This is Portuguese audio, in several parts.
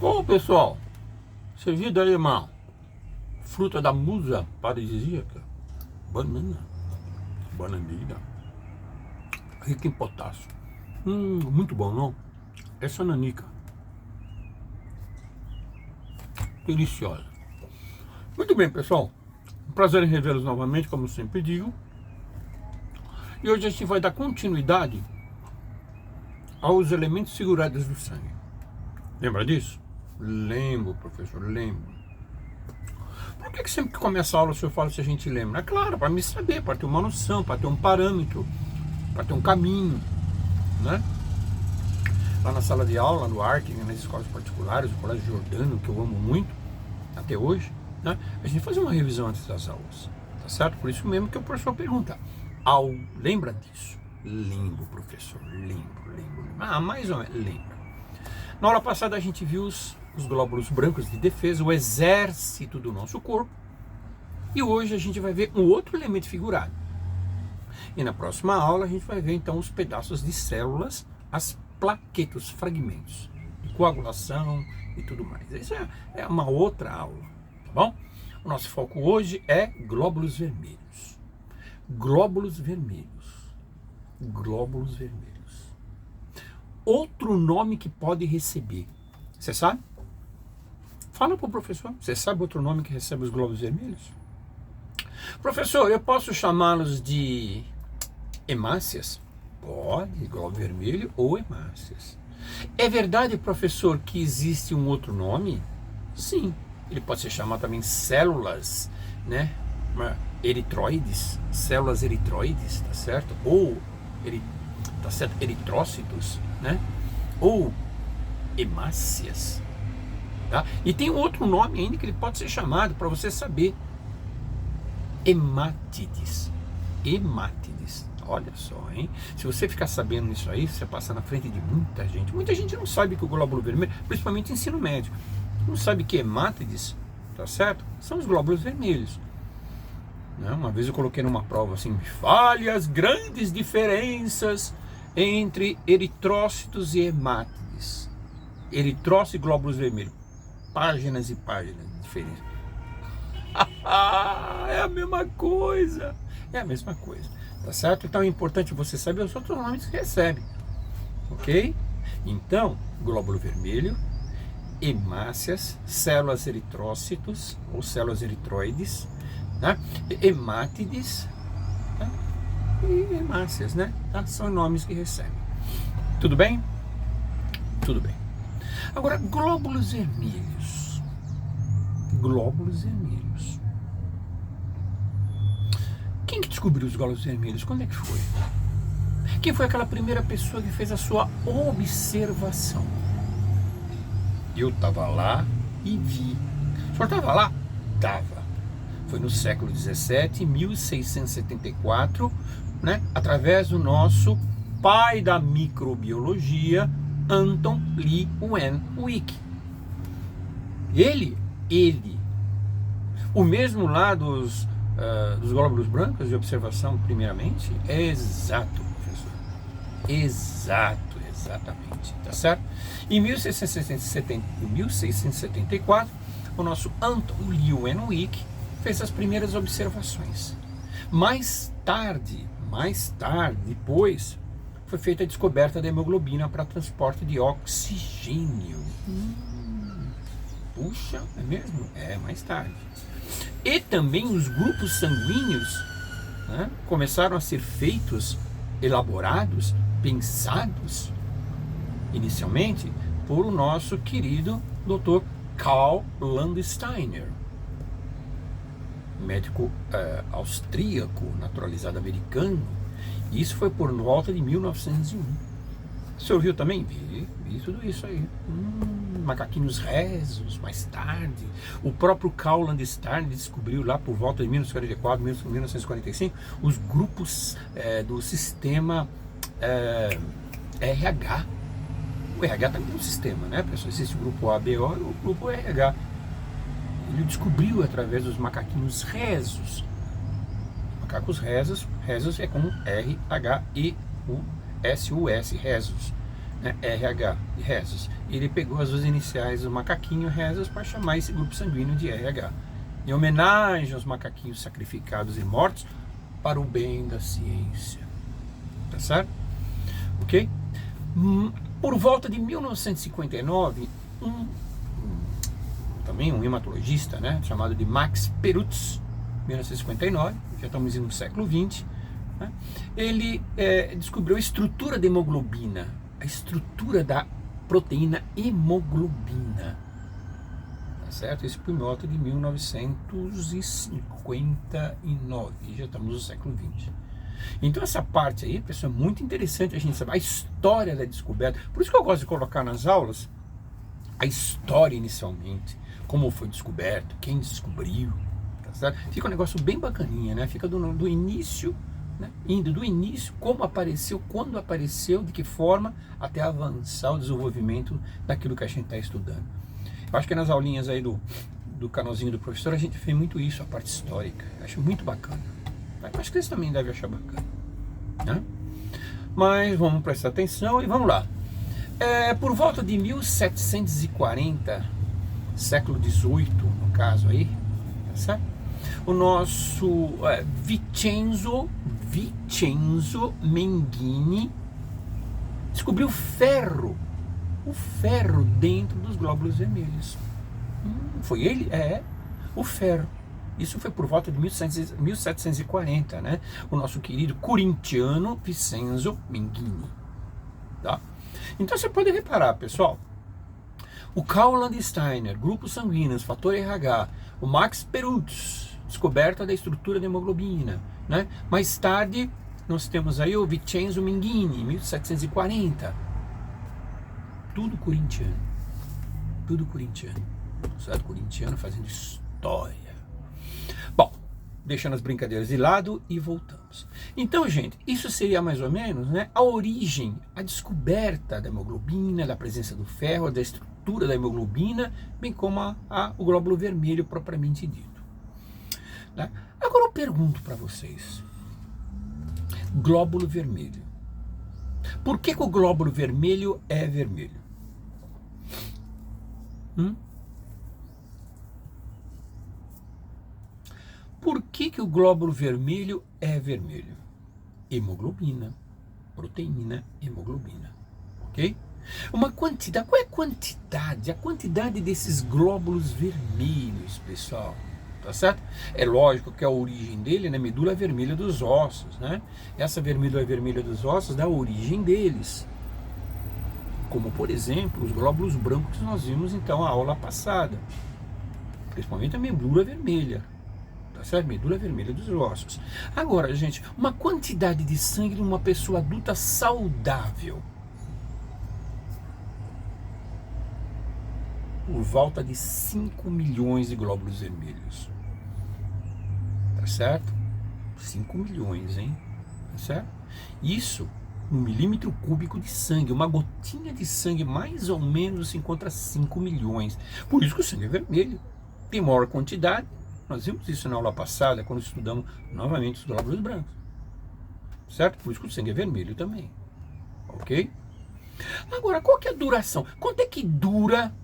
Ô pessoal, você viu daí, irmão? Fruta da musa paradisíaca, banana, bananeira, rica em potássio. Muito bom, não? Essa nanica, deliciosa. Muito bem, pessoal. Um prazer em revê-los novamente, como sempre digo. E hoje a gente vai dar continuidade aos elementos figurados do sangue. Lembra disso? Lembro, professor, lembro. Por que sempre que começa a aula o senhor fala se a gente lembra? É claro, para me saber, para ter uma noção, para ter um parâmetro, para ter um caminho, né? Lá na sala de aula, no Arque, nas escolas particulares, o Colégio Jordano, que eu amo muito, até hoje, né? A gente faz uma revisão antes das aulas, tá certo? Por isso mesmo que o professor pergunta, lembra disso? Lembro, professor, lembro. Mais ou menos, lembro. Na aula passada a gente viu os glóbulos brancos de defesa, o exército do nosso corpo. E hoje a gente vai ver um outro elemento figurado. E na próxima aula a gente vai ver então os pedaços de células, as plaquetas, os fragmentos de coagulação e tudo mais. Isso é uma outra aula, tá bom? O nosso foco hoje é glóbulos vermelhos. Glóbulos vermelhos. Glóbulos vermelhos. Outro nome que pode receber. Você sabe? Fala para o professor. Você sabe outro nome que recebe os glóbulos vermelhos? Professor, eu posso chamá-los de hemácias? Pode, glóbulo vermelho ou hemácias. É verdade, professor, que existe um outro nome? Sim. Ele pode ser chamado também células, né? Eritroides, células eritroides, tá certo? Ou tá certo? Eritrócitos, né? Ou hemácias, tá? E tem outro nome ainda que ele pode ser chamado para você saber: hemátides. Hemátides. Olha só, hein? Se você ficar sabendo isso aí, você passa na frente de muita gente. Muita gente não sabe que o glóbulo vermelho, principalmente ensino médio, não sabe que hemátides, tá certo? São os glóbulos vermelhos. Uma vez eu coloquei numa prova assim: fale as grandes diferenças entre eritrócitos e hemátides. Eritrócito e glóbulos vermelhos. Páginas e páginas de diferença. É a mesma coisa. É a mesma coisa. Tá certo? Então é importante você saber os outros nomes que recebe. Ok? Então, glóbulo vermelho, hemácias, células eritrócitos ou células eritroides, né? Hemátides, tá? E hemácias, né? Tá? São nomes que recebem. Tudo bem? Tudo bem. Agora, glóbulos vermelhos. Glóbulos vermelhos. Quem que descobriu os glóbulos vermelhos? Quando é que foi? Quem foi aquela primeira pessoa que fez a sua observação? Eu estava lá e vi. O senhor estava lá? Estava. Foi no século 17, 1674, né? Através do nosso pai da microbiologia, Anton Leeuwenhoek. Ele, o mesmo lá dos glóbulos brancos de observação, primeiramente, é exato, professor. Exatamente, tá certo? Em 1674, o nosso Anton Leeuwenhoek fez as primeiras observações. Mais tarde, depois, foi feita a descoberta da hemoglobina para transporte de oxigênio. Puxa, é mesmo? É, mais tarde. E também os grupos sanguíneos, né, começaram a ser feitos, elaborados, pensados, inicialmente, por o nosso querido Dr. Karl Landsteiner, médico austríaco, naturalizado americano. E isso foi por volta de 1901. O senhor viu também? Vi tudo isso aí. Macaquinhos rezos, mais tarde. O próprio Karl Landsteiner descobriu lá por volta de 1944, 1945, os grupos do sistema RH. O RH também é um sistema, né, pessoal? Existe o grupo ABO e o grupo RH. Ele descobriu através dos macaquinhos rezos. Macacos rezos é com R-H-E-U-S-U-S, rezos. né, RH, de Rhesus. Ele pegou as duas iniciais do macaquinho Rhesus para chamar esse grupo sanguíneo de RH, em homenagem aos macaquinhos sacrificados e mortos para o bem da ciência. Tá certo? Ok? Por volta de 1959, também um hematologista, né, chamado de Max Perutz, 1959, já estamos no século XX, né, ele descobriu a estrutura da hemoglobina, a estrutura da proteína hemoglobina. Tá certo? Isso por volta de 1959, já estamos no século XX. Então essa parte aí, pessoal, é muito interessante a gente saber a história da descoberta. Por isso que eu gosto de colocar nas aulas a história inicialmente, como foi descoberto, quem descobriu, tá certo? Fica um negócio bem bacaninha, né? Fica do início, né? Indo do início, como apareceu, quando apareceu, de que forma, até avançar o desenvolvimento daquilo que a gente está estudando. Eu acho que nas aulinhas aí do canalzinho do professor a gente vê muito isso, a parte histórica. Eu acho muito bacana. Eu acho que eles também devem achar bacana, né? Mas vamos prestar atenção e vamos lá. Por volta de 1740, século XVIII, no caso aí, tá certo? O nosso Vincenzo Mengini descobriu ferro, o ferro dentro dos glóbulos vermelhos. Foi ele? O ferro. Isso foi por volta de 1740, né? O nosso querido corintiano Vincenzo Mengini. Tá? Então você pode reparar, pessoal, o Carl Landsteiner, grupos sanguíneos, fator RH, o Max Perutz, descoberta da estrutura da hemoglobina, né? Mais tarde, nós temos aí o Vincenzo Mengini, 1740. Tudo corintiano. Tudo corintiano. Certo? Corintiano fazendo história. Bom, deixando as brincadeiras de lado e voltamos. Então, gente, isso seria mais ou menos, né, a origem, a descoberta da hemoglobina, da presença do ferro, da estrutura da hemoglobina, bem como o glóbulo vermelho propriamente dito. Né? Agora eu pergunto para vocês, glóbulo vermelho. Por que o glóbulo vermelho é vermelho? Por que o glóbulo vermelho é vermelho? Hemoglobina, proteína, hemoglobina, ok? Uma quantidade, qual é a quantidade? A quantidade desses glóbulos vermelhos, pessoal, tá certo? É lógico que a origem dele é na medula vermelha dos ossos, né? Essa medula vermelha dos ossos dá a origem deles. Como, por exemplo, os glóbulos brancos que nós vimos, então, a aula passada. Principalmente a medula vermelha. Certo? Medula vermelha dos ossos. Agora, gente, uma quantidade de sangue de uma pessoa adulta saudável, por volta de 5 milhões de glóbulos vermelhos. Tá certo? 5 milhões, hein? Tá certo? Isso no milímetro cúbico de sangue. Uma gotinha de sangue mais ou menos se encontra 5 milhões. Por isso que o sangue é vermelho. Tem maior quantidade. Nós vimos isso na aula passada, quando estudamos novamente os glóbulos brancos. Certo? Por isso que o sangue é vermelho também. Ok? Agora, qual que é a duração? Quanto é que dura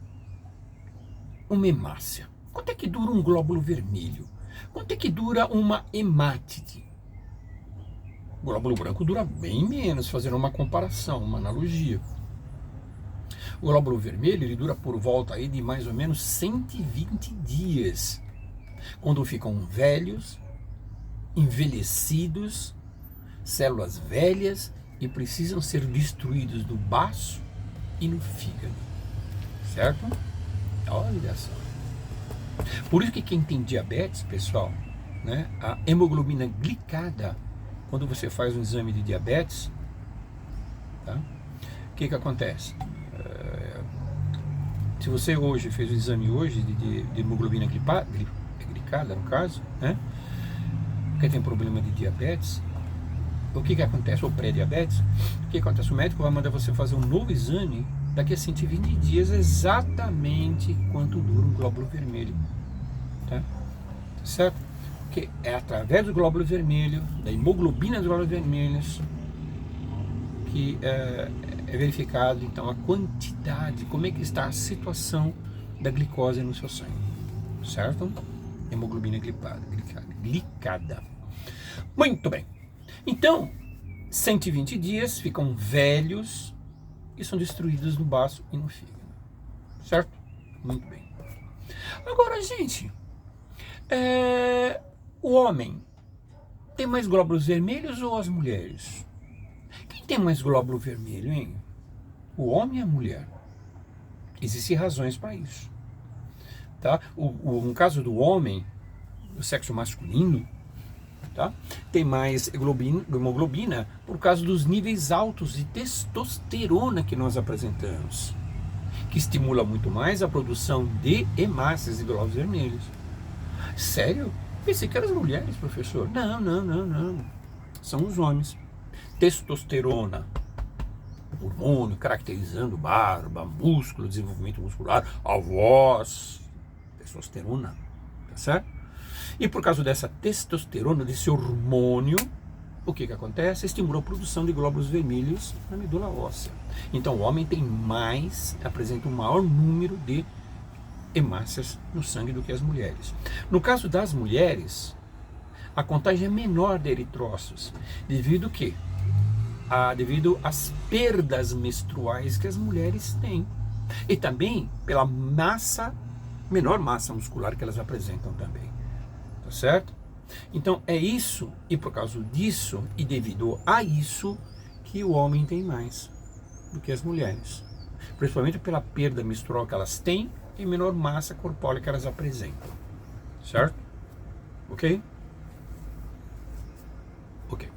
uma hemácia? Quanto é que dura um glóbulo vermelho? Quanto é que dura uma hemátide? O glóbulo branco dura bem menos, fazendo uma comparação, uma analogia. O glóbulo vermelho, ele dura por volta aí de mais ou menos 120 dias. Quando ficam velhos, envelhecidos, células velhas e precisam ser destruídos no baço e no fígado, certo? Olha só. Por isso que quem tem diabetes, pessoal, né, a hemoglobina glicada, quando você faz um exame de diabetes, tá, o que acontece? Se você hoje fez o exame hoje de hemoglobina glicada, no caso, né? Porque tem problema de diabetes, o que acontece? Ou pré-diabetes, o que acontece? O médico vai mandar você fazer um novo exame daqui a 120 dias, exatamente quanto dura um glóbulo vermelho, tá? Certo? Porque é através do glóbulo vermelho, da hemoglobina dos glóbulos vermelhos, que é verificado então a quantidade, como é que está a situação da glicose no seu sangue, certo? Hemoglobina glicada. Muito bem. Então, 120 dias ficam velhos e são destruídos no baço e no fígado, certo? Muito bem. Agora, gente, o homem tem mais glóbulos vermelhos ou as mulheres? Quem tem mais glóbulo vermelho, hein? O homem e a mulher? Existem razões para isso, tá? No caso do homem, o sexo masculino, tá? Tem mais hemoglobina por causa dos níveis altos de testosterona que nós apresentamos, que estimula muito mais a produção de hemácias e glóbulos vermelhos. Sério? Pensei que eram as mulheres, professor. Não. São os homens. Testosterona, hormônio caracterizando barba, músculo, desenvolvimento muscular, a voz. Testosterona, tá certo? E por causa dessa testosterona, desse hormônio, o que acontece? Estimula a produção de glóbulos vermelhos na medula óssea. Então o homem tem apresenta um maior número de hemácias no sangue do que as mulheres. No caso das mulheres, a contagem é menor de eritrócitos, devido às perdas menstruais que as mulheres têm. E também pela menor massa muscular que elas apresentam também. Tá certo? Então é isso, e por causa disso, e devido a isso, que o homem tem mais do que as mulheres. Principalmente pela perda menstrual que elas têm e menor massa corpórea que elas apresentam. Certo? Ok? Ok.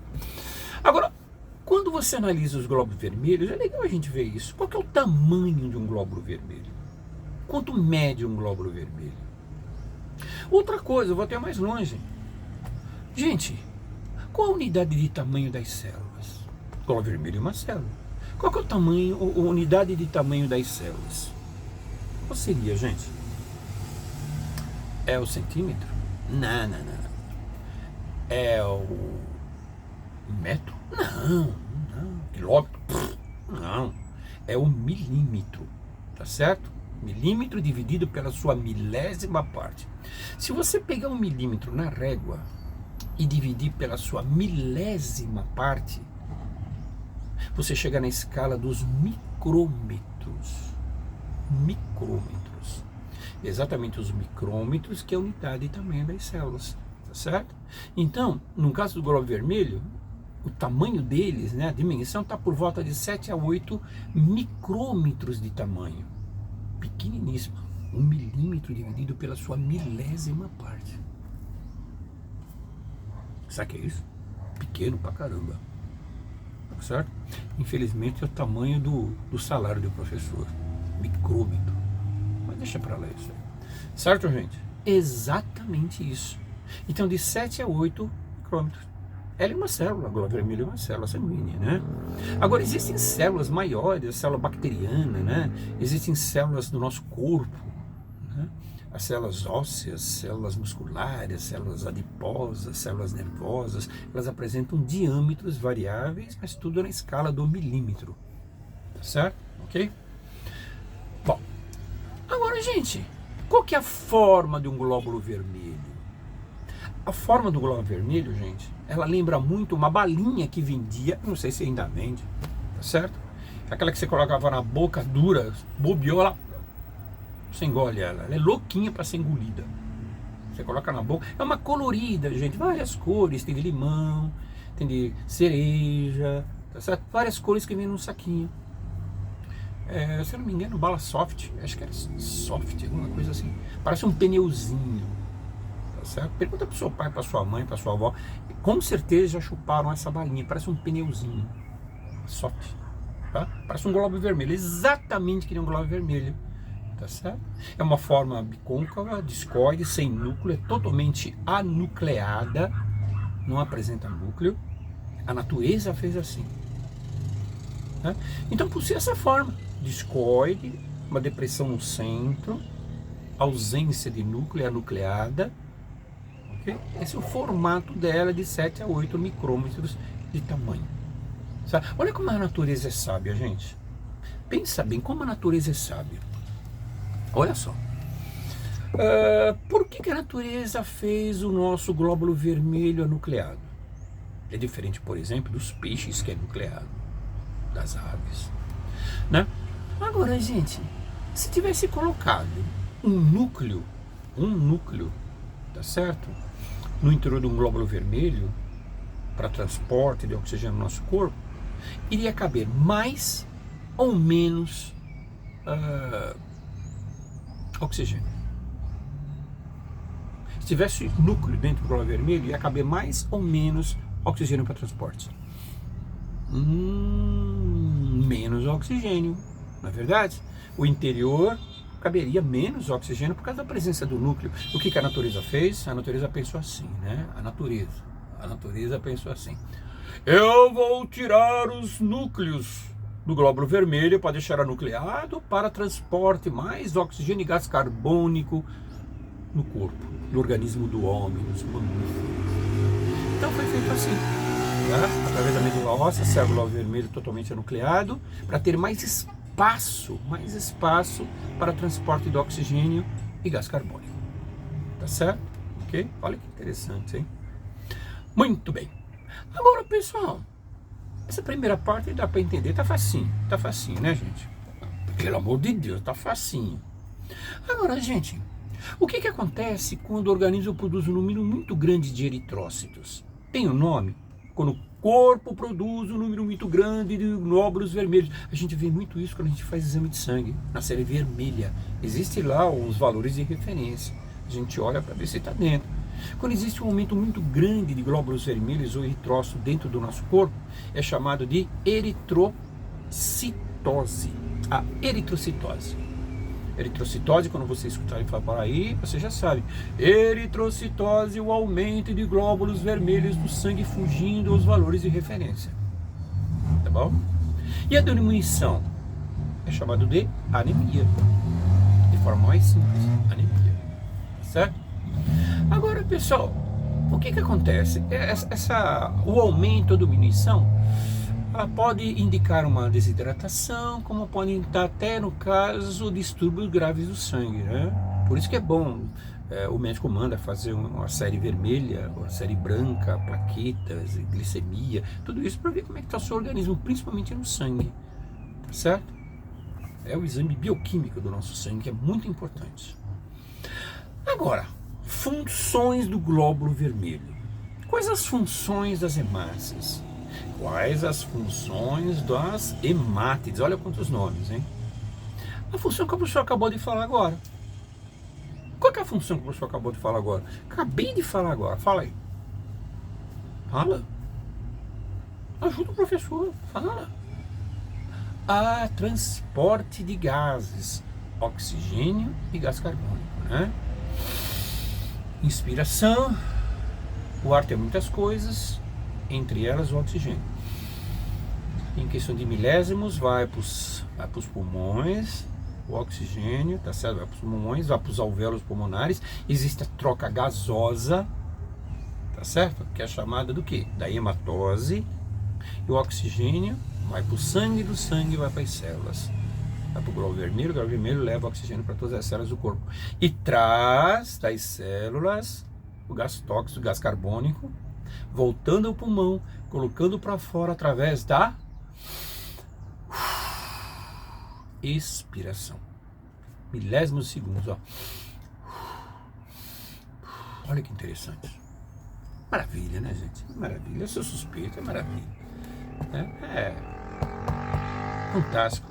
Agora, quando você analisa os glóbulos vermelhos, é legal a gente ver isso. Qual que é o tamanho de um glóbulo vermelho? Quanto mede um glóbulo vermelho? Outra coisa, eu vou até mais longe. Gente, qual a unidade de tamanho das células? Glóbulo vermelho é uma célula. Qual que é o tamanho, a unidade de tamanho das células? Qual seria, gente? É o centímetro? Não. É o metro? Não. Quilômetro? Não. É o milímetro, tá certo? Milímetro dividido pela sua milésima parte. Se você pegar um milímetro na régua e dividir pela sua milésima parte, você chega na escala dos micrômetros. Exatamente os micrômetros, que é a unidade de tamanho das células, tá certo? Então, no caso do glóbulo vermelho, o tamanho deles, né, a dimensão está por volta de 7 a 8 micrômetros de tamanho. Pequeniníssimo. 1 milímetro dividido pela sua milésima parte. Sabe o que é isso? Pequeno pra caramba. Tá certo? Infelizmente é o tamanho do salário do professor. Micrômetro. Mas deixa pra lá isso aí. Certo, gente? Exatamente isso. Então, de 7 a 8 micrômetros. Ela é uma célula, a glóbulo vermelho é uma célula sanguínea, né? Agora, existem células maiores, a célula bacteriana, né? Existem células do nosso corpo, né? As células ósseas, células musculares, células adiposas, células nervosas, elas apresentam diâmetros variáveis, mas tudo na escala do milímetro, tá certo? Ok? Bom, agora, gente, qual que é a forma de um glóbulo vermelho? A forma do glóbulo vermelho, gente, ela lembra muito uma balinha que vendia, não sei se ainda vende, tá certo? Aquela que você colocava na boca dura, bobeou, você engole ela é louquinha para ser engolida. Você coloca na boca, é uma colorida, gente, várias cores, tem de limão, tem de cereja, tá certo? Várias cores que vem num saquinho. Se eu não me engano, bala soft, acho que era soft, alguma coisa assim. Parece um pneuzinho. Certo? Pergunta para o seu pai, para sua mãe, para sua avó, com certeza já chuparam essa balinha, parece um pneuzinho, soft, tá? Parece um glóbulo vermelho, exatamente que nem um glóbulo vermelho, tá certo? É uma forma bicôncava, discoide, sem núcleo, é totalmente anucleada, não apresenta núcleo, a natureza fez assim, tá? Então possui essa forma, discoide, uma depressão no centro, ausência de núcleo, anucleada. Esse é o formato dela, de 7 a 8 micrômetros de tamanho. Sabe? Olha como a natureza é sábia, gente. pensa bem como a natureza é sábia. Olha só. Por que a natureza fez o nosso glóbulo vermelho anucleado? É diferente, por exemplo, dos peixes que é nucleado, das aves, né? Agora, gente, se tivesse colocado um núcleo, tá certo? No interior de um glóbulo vermelho, para transporte de oxigênio no nosso corpo, iria caber mais ou menos oxigênio. Se tivesse núcleo dentro do glóbulo vermelho, ia caber mais ou menos oxigênio para transporte. Menos oxigênio, não é verdade? O interior caberia menos oxigênio por causa da presença do núcleo. O que a natureza fez? A natureza pensou assim, né? A natureza pensou assim: eu vou tirar os núcleos do glóbulo vermelho para deixar anucleado para transporte mais oxigênio e gás carbônico no corpo, no organismo do homem, dos mamíferos. Então foi feito assim, tá? Através da medula óssea, sai o glóbulo vermelho totalmente anucleado para ter mais espaço para transporte de oxigênio e gás carbônico. Tá certo? Ok? Olha que interessante, hein? Muito bem. Agora, pessoal, essa primeira parte dá para entender, tá facinho, né, gente? Pelo amor de Deus, tá facinho. Agora, gente, o que acontece quando o organismo produz um número muito grande de eritrócitos? Tem um nome? Quando o corpo produz um número muito grande de glóbulos vermelhos. A gente vê muito isso quando a gente faz exame de sangue, na série vermelha. Existem lá os valores de referência. A gente olha para ver se está dentro. Quando existe um aumento muito grande de glóbulos vermelhos ou eritrócito dentro do nosso corpo, é chamado de eritrocitose. A eritrocitose. Eritrocitose, quando você escutar e falar por aí, você já sabe. Eritrocitose, o aumento de glóbulos vermelhos do sangue fugindo aos valores de referência. Tá bom? E a diminuição é chamado de anemia. De forma mais simples, anemia. Certo? Agora, pessoal, o que acontece? O aumento ou diminuição pode indicar uma desidratação, como pode indicar até, no caso, distúrbios graves do sangue, né? Por isso que é bom, o médico manda fazer uma série vermelha, uma série branca, plaquetas, glicemia, tudo isso para ver como é que está o seu organismo, principalmente no sangue, tá certo? É o exame bioquímico do nosso sangue, que é muito importante. Agora, funções do glóbulo vermelho. Quais as funções das hemácias? Quais as funções das hemátides? Olha quantos nomes, hein? A função que o professor acabou de falar agora. Qual que é a função que o professor acabou de falar agora? Acabei de falar agora. Fala aí. Fala. Ajuda o professor. Fala. Transporte de gases. Oxigênio e gás carbônico, né? Inspiração. O ar tem muitas coisas, entre elas o oxigênio. Em questão de milésimos, vai para os pulmões, o oxigênio, tá certo? Vai para os pulmões, vai para os alvéolos pulmonares. Existe a troca gasosa, tá certo? Que é chamada do quê? Da hematose. E o oxigênio vai para o sangue, do sangue vai para as células. Vai para o glóbulo vermelho leva oxigênio para todas as células do corpo. E traz das células o gás tóxico, o gás carbônico, voltando ao pulmão, colocando para fora através da expiração. Milésimos de segundos, ó. Olha que interessante. Maravilha, né, gente? Maravilha. Eu sou suspeito, é maravilha. É fantástico.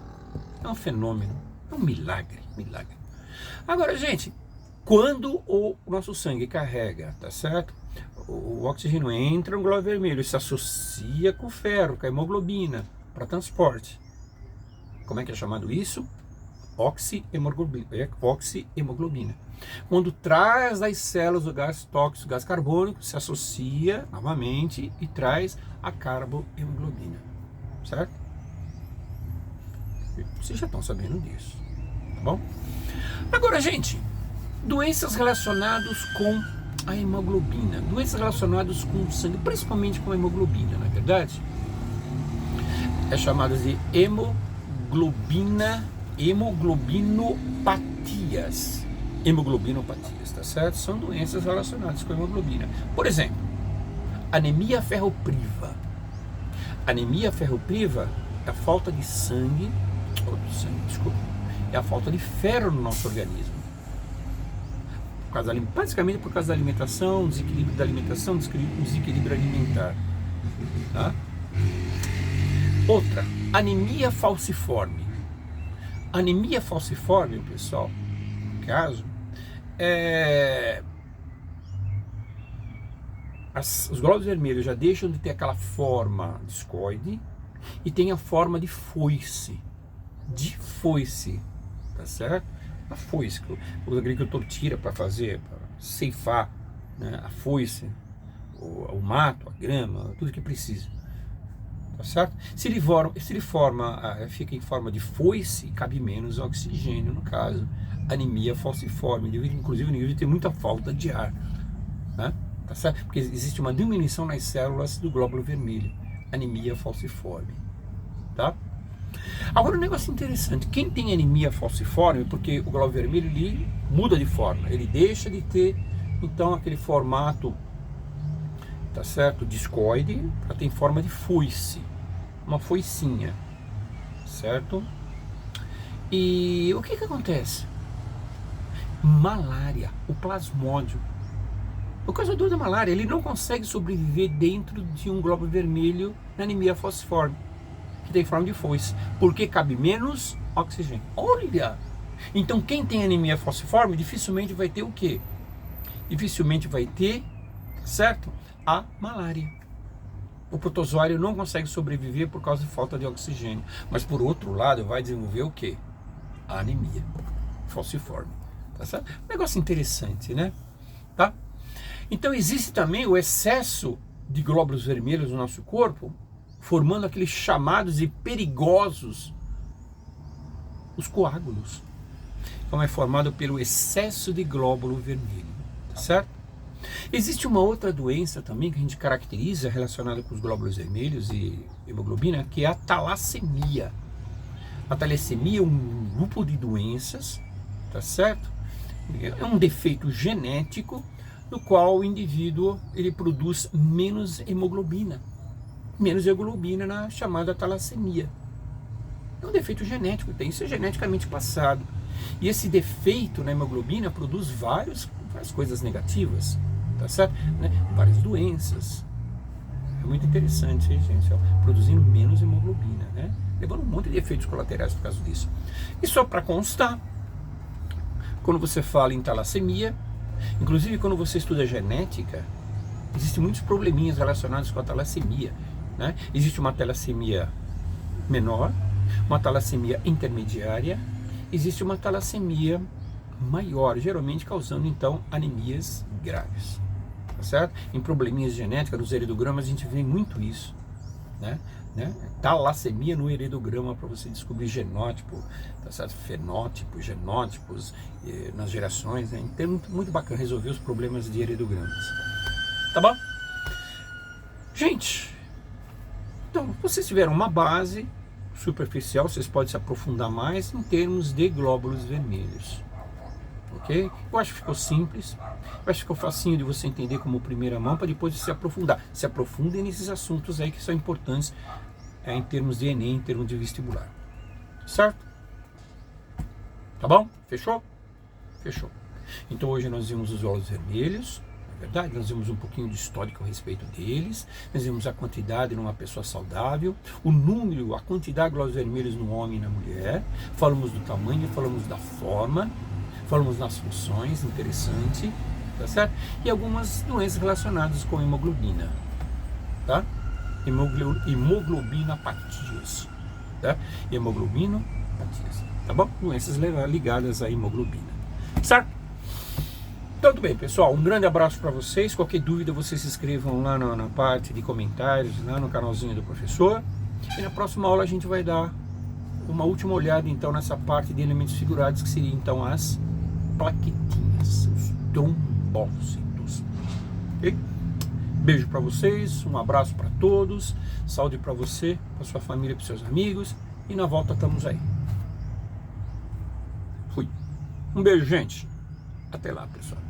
É um fenômeno. É um milagre. Agora, gente, quando o nosso sangue carrega, tá certo? O oxigênio entra no glóbulo vermelho e se associa com o ferro, com a hemoglobina, para transporte. Como é que é chamado isso? Oxihemoglobina. Quando traz das células o gás tóxico, o gás carbônico, se associa novamente e traz a carbohemoglobina. Certo? Vocês já estão sabendo disso, tá bom? Agora, gente, doenças relacionadas com a hemoglobina, doenças relacionadas com o sangue, principalmente com a hemoglobina, não é verdade? É chamada de hemoglobinopatias. Hemoglobinopatias, tá certo? São doenças relacionadas com a hemoglobina. Por exemplo, anemia ferropriva. Anemia ferropriva é a falta de sangue, é a falta de ferro no nosso organismo. Basicamente por causa da alimentação, desequilíbrio da alimentação, desequilíbrio alimentar. Tá? Outra, anemia falciforme. Anemia falciforme, pessoal, no caso, os glóbulos vermelhos já deixam de ter aquela forma discoide e tem a forma de foice. De foice, tá certo? A foice que o agricultor tira para ceifar, né? A foice, o mato, a grama, tudo que precisa. Tá certo? Se ele fica em forma de foice, cabe menos oxigênio, no caso, anemia falciforme, inclusive o indivíduo tem muita falta de ar, né? Tá certo? Porque existe uma diminuição nas células do glóbulo vermelho, anemia falciforme, tá? Agora um negócio interessante, quem tem anemia falciforme, porque o glóbulo vermelho ele muda de forma, ele deixa de ter então aquele formato, tá certo, discoide, para ter forma de foice, uma foicinha, certo? E o que acontece? Malária, o plasmódio. O causador da malária, ele não consegue sobreviver dentro de um glóbulo vermelho na anemia falciforme, que tem forma de foice, porque cabe menos oxigênio. Olha! Então quem tem anemia falciforme dificilmente vai ter o quê? Dificilmente vai ter, certo? A malária. O protozoário não consegue sobreviver por causa de falta de oxigênio. Mas por outro lado vai desenvolver o quê? A anemia falciforme. Tá certo? Negócio interessante, né? Tá? Então existe também o excesso de glóbulos vermelhos no nosso corpo, formando aqueles chamados e perigosos, os coágulos. Então é formado pelo excesso de glóbulo vermelho, tá certo? Existe uma outra doença também que a gente caracteriza relacionada com os glóbulos vermelhos e hemoglobina, que é a talassemia. A talassemia é um grupo de doenças, tá certo? É um defeito genético no qual o indivíduo ele produz menos hemoglobina na chamada talassemia. É um defeito genético, tem isso é geneticamente passado. E esse defeito na hemoglobina produz várias coisas negativas, tá certo? Né? Várias doenças. É muito interessante, gente, ó, produzindo menos hemoglobina, né? Levando um monte de efeitos colaterais por causa disso. E só para constar, quando você fala em talassemia, inclusive quando você estuda genética, existem muitos probleminhas relacionados com a talassemia, né? Existe uma talassemia menor, uma talassemia intermediária, existe uma talassemia maior, geralmente causando então anemias graves, tá certo? Em probleminhas genéticas, nos heredogramas a gente vê muito isso, né? Talassemia no heredograma para você descobrir genótipo, tá certo? Fenótipo, genótipos nas gerações, né? Então é muito bacana resolver os problemas de heredogramas, tá bom? Gente, então vocês tiveram uma base superficial, vocês podem se aprofundar mais em termos de glóbulos vermelhos, ok? Eu acho que ficou simples, eu acho que ficou facinho de você entender como primeira mão, para depois se aprofundar. Se aprofundem nesses assuntos aí que são importantes em termos de Enem, em termos de vestibular, certo? Tá bom? Fechou? Fechou. Então hoje nós vimos os glóbulos vermelhos, na verdade, nós vimos um pouquinho de histórico a respeito deles, nós vimos a quantidade numa pessoa saudável, o número, a quantidade de glóbulos vermelhos no homem e na mulher, falamos do tamanho, falamos da forma, falamos das funções, interessante, tá certo? E algumas doenças relacionadas com hemoglobina, tá? Hemoglobinopatias, tá? Hemoglobinopatias, tá bom? Doenças ligadas à hemoglobina, certo? Então, tudo bem, pessoal, um grande abraço para vocês. Qualquer dúvida, vocês se inscrevam lá na parte de comentários, lá no canalzinho do professor. E na próxima aula a gente vai dar uma última olhada, então, nessa parte de elementos figurados, que seriam, então, as plaquetinhas, os trombócitos. Ok? Beijo para vocês, um abraço para todos, saúde para você, para sua família, para seus amigos, e na volta estamos aí. Fui. Um beijo, gente. Até lá, pessoal.